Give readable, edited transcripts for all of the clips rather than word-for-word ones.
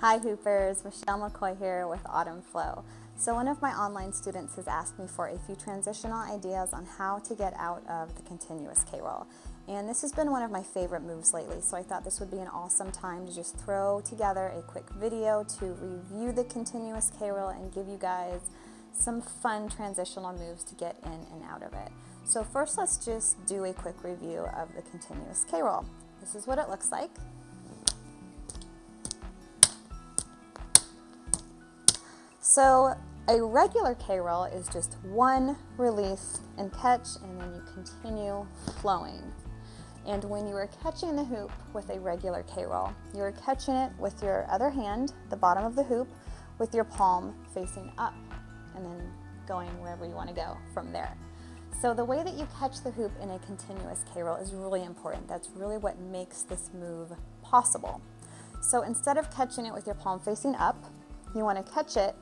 Hi Hoopers, Michele McCoy here with Autumn Flow. So one of my online students has asked me for a few transitional ideas on how to get out of the continuous K-roll. And this has been one of my favorite moves lately, so I thought this would be an awesome time to just throw together a quick video to review the continuous K-roll and give you guys some fun transitional moves to get in and out of it. So first let's just do a quick review of the continuous K-roll. This is what it looks like. So a regular K-roll is just one release and catch, and then you continue flowing. And when you are catching the hoop with a regular K-roll, you are catching it with your other hand, the bottom of the hoop, with your palm facing up, and then going wherever you want to go from there. So the way that you catch the hoop in a continuous K-roll is really important. That's really what makes this move possible. So instead of catching it with your palm facing up, you want to catch it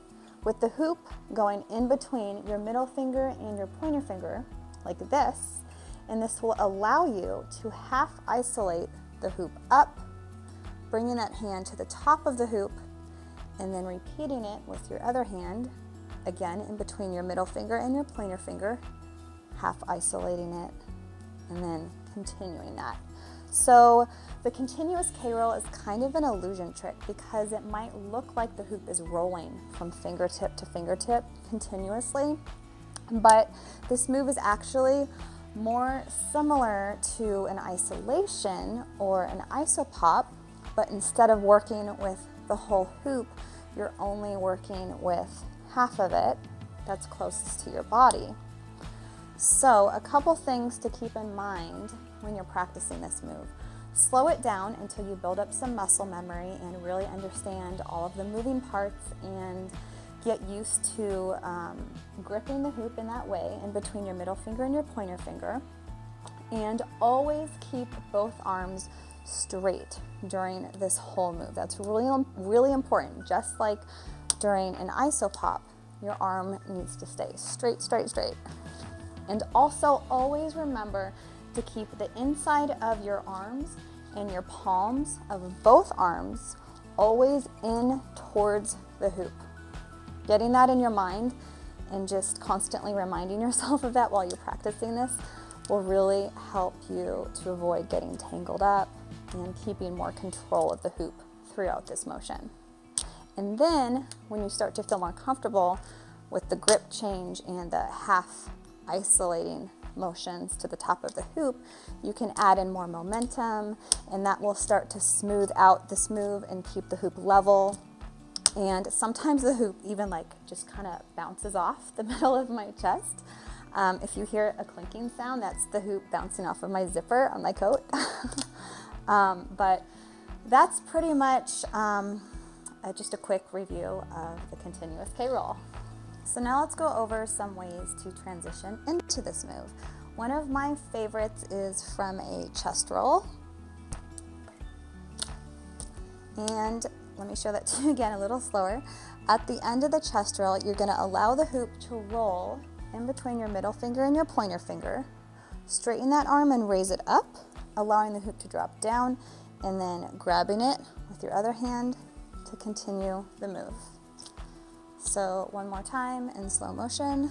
with the hoop going in between your middle finger and your pointer finger, like this, and this will allow you to half isolate the hoop up, bringing that hand to the top of the hoop, and then repeating it with your other hand, again in between your middle finger and your pointer finger, half isolating it, and then continuing that. So the continuous K-roll is kind of an illusion trick because it might look like the hoop is rolling from fingertip to fingertip continuously, but this move is actually more similar to an isolation or an isopop, but instead of working with the whole hoop, you're only working with half of it that's closest to your body. So a couple things to keep in mind when you're practicing this move. Slow it down until you build up some muscle memory and really understand all of the moving parts and get used to gripping the hoop in that way in between your middle finger and your pointer finger. And always keep both arms straight during this whole move. That's really, really important. Just like during an isopop, your arm needs to stay straight, straight, straight. And also always remember to keep the inside of your arms and your palms of both arms always in towards the hoop. Getting that in your mind and just constantly reminding yourself of that while you're practicing this will really help you to avoid getting tangled up and keeping more control of the hoop throughout this motion. And then when you start to feel more comfortable with the grip change and the half isolating motions to the top of the hoop, you can add in more momentum, and that will start to smooth out this move and keep the hoop level. And sometimes the hoop even just kind of bounces off the middle of my chest. If you hear a clinking sound, that's the hoop bouncing off of my zipper on my coat. But that's pretty much just a quick review of the continuous K-roll. So now let's go over some ways to transition into this move. One of my favorites is from a chest roll. And let me show that to you again a little slower. At the end of the chest roll, you're going to allow the hoop to roll in between your middle finger and your pointer finger. Straighten that arm and raise it up, allowing the hoop to drop down, and then grabbing it with your other hand to continue the move. So one more time in slow motion.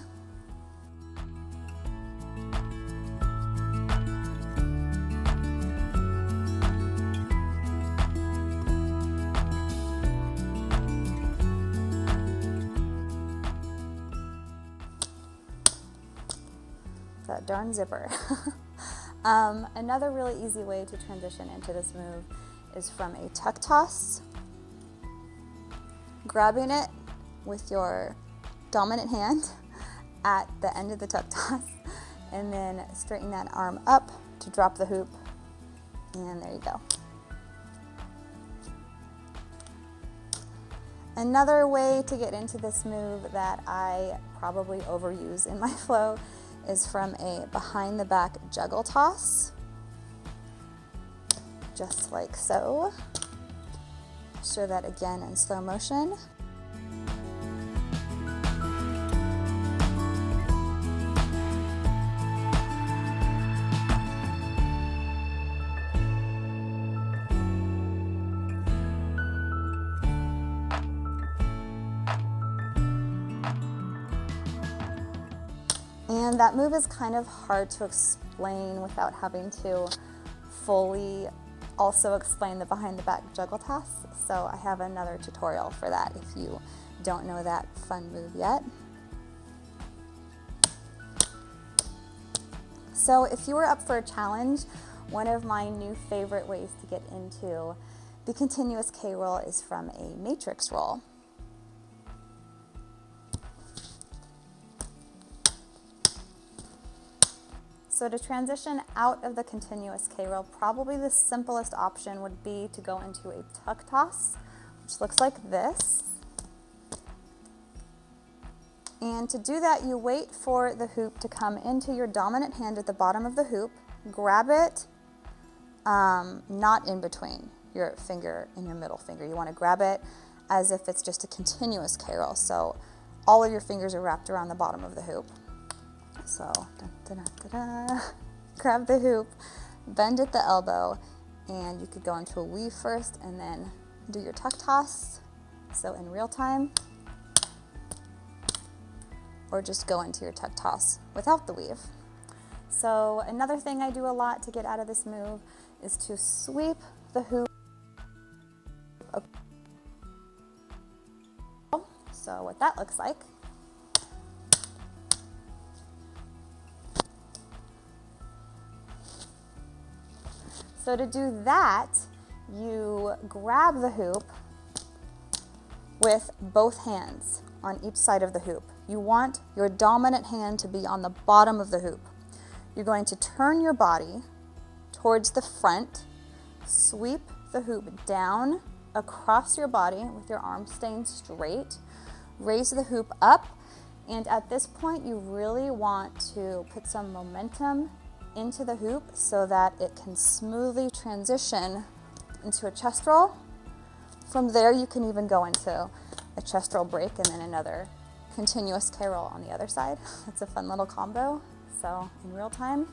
That darn zipper. Another really easy way to transition into this move is from a tuck toss, grabbing it with your dominant hand at the end of the tuck toss, and then straighten that arm up to drop the hoop, and there you go. Another way to get into this move that I probably overuse in my flow is from a behind the back juggle toss, just like so. Show that again in slow motion. And that move is kind of hard to explain without having to fully also explain the behind the back juggle toss. So I have another tutorial for that if you don't know that fun move yet. So if you were up for a challenge, one of my new favorite ways to get into the continuous K roll is from a matrix roll. So to transition out of the continuous K roll, probably the simplest option would be to go into a tuck toss, which looks like this. And to do that, you wait for the hoop to come into your dominant hand at the bottom of the hoop, grab it, not in between your finger and your middle finger. You want to grab it as if it's just a continuous K roll. So all of your fingers are wrapped around the bottom of the hoop. So, grab the hoop, bend at the elbow, and you could go into a weave first and then do your tuck toss. So in real time, or just go into your tuck toss without the weave. So another thing I do a lot to get out of this move is to sweep the hoop. So what that looks like. So to do that, you grab the hoop with both hands on each side of the hoop. You want your dominant hand to be on the bottom of the hoop. You're going to turn your body towards the front, sweep the hoop down across your body with your arms staying straight, raise the hoop up, and at this point you really want to put some momentum into the hoop so that it can smoothly transition into a chest roll. From there you can even go into a chest roll break and then another continuous K roll on the other side. It's a fun little combo. So in real time.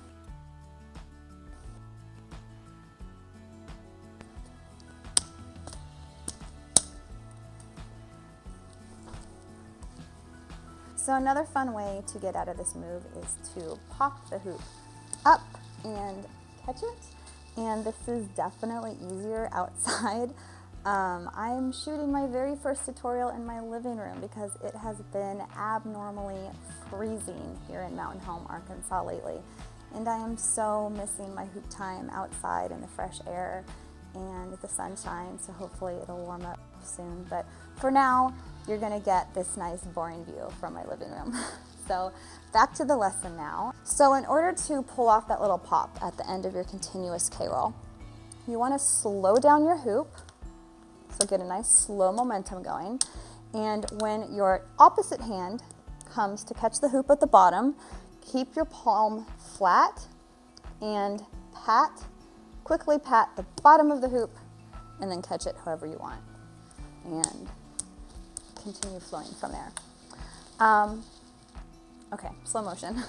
So another fun way to get out of this move is to pop the hoop up and catch it. And this is definitely easier outside. I'm shooting my very first tutorial in my living room because it has been abnormally freezing here in Mountain Home, Arkansas lately. And I am so missing my hoop time outside in the fresh air and the sunshine, so hopefully it'll warm up soon. But for now, you're gonna get this nice boring view from my living room. So back to the lesson now. So in order to pull off that little pop at the end of your continuous K roll, you wanna slow down your hoop. So get a nice slow momentum going. And when your opposite hand comes to catch the hoop at the bottom, keep your palm flat and quickly pat the bottom of the hoop and then catch it however you want. And continue flowing from there. Okay, slow motion.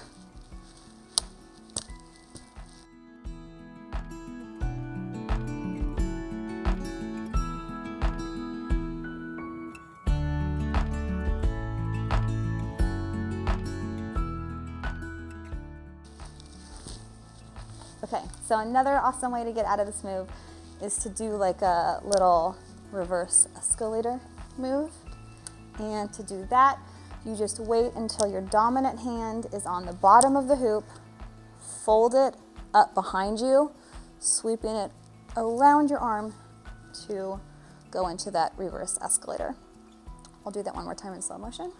Okay, so another awesome way to get out of this move is to do like a little reverse escalator move. And to do that, you just wait until your dominant hand is on the bottom of the hoop, fold it up behind you, sweeping it around your arm to go into that reverse escalator. I'll do that one more time in slow motion.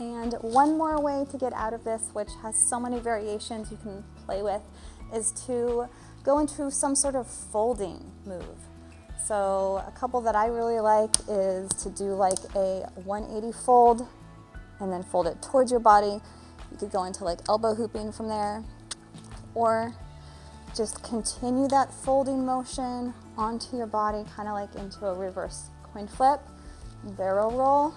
And one more way to get out of this, which has so many variations you can play with, is to go into some sort of folding move. So a couple that I really like is to do like a 180 fold and then fold it towards your body. You could go into like elbow hooping from there, or just continue that folding motion onto your body, kind of like into a reverse coin flip, barrel roll.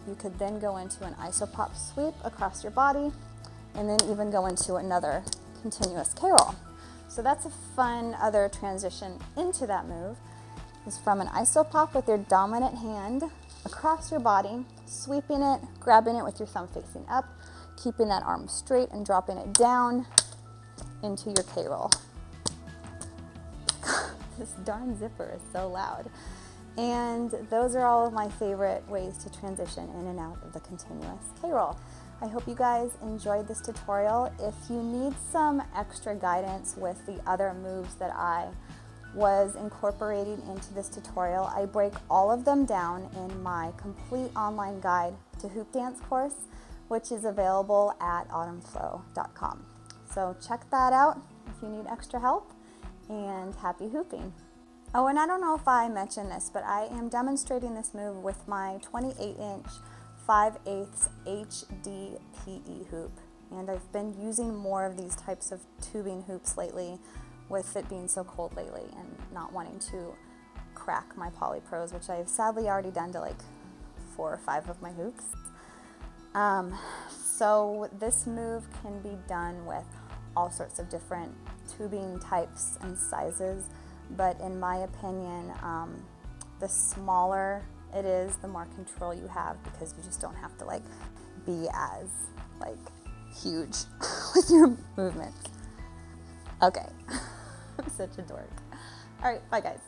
You could then go into an isopop sweep across your body, and then even go into another continuous K-roll. So that's a fun other transition into that move, is from an isopop with your dominant hand across your body, sweeping it, grabbing it with your thumb facing up, keeping that arm straight and dropping it down into your K-roll. This darn zipper is so loud. And those are all of my favorite ways to transition in and out of the continuous K-roll. I hope you guys enjoyed this tutorial. If you need some extra guidance with the other moves that I was incorporating into this tutorial, I break all of them down in my complete online guide to hoop dance course, which is available at autumnflow.com. So check that out if you need extra help, and happy hooping. Oh, and I don't know if I mentioned this, but I am demonstrating this move with my 28-inch 5/8 HD PE hoop. And I've been using more of these types of tubing hoops lately, with it being so cold lately and not wanting to crack my Poly Pros, which I've sadly already done to like 4 or 5 of my hoops. So this move can be done with all sorts of different tubing types and sizes, but in my opinion, the smaller it is, the more control you have, because you just don't have to like be as like huge with your movements. Okay, I'm such a dork. All right, bye guys.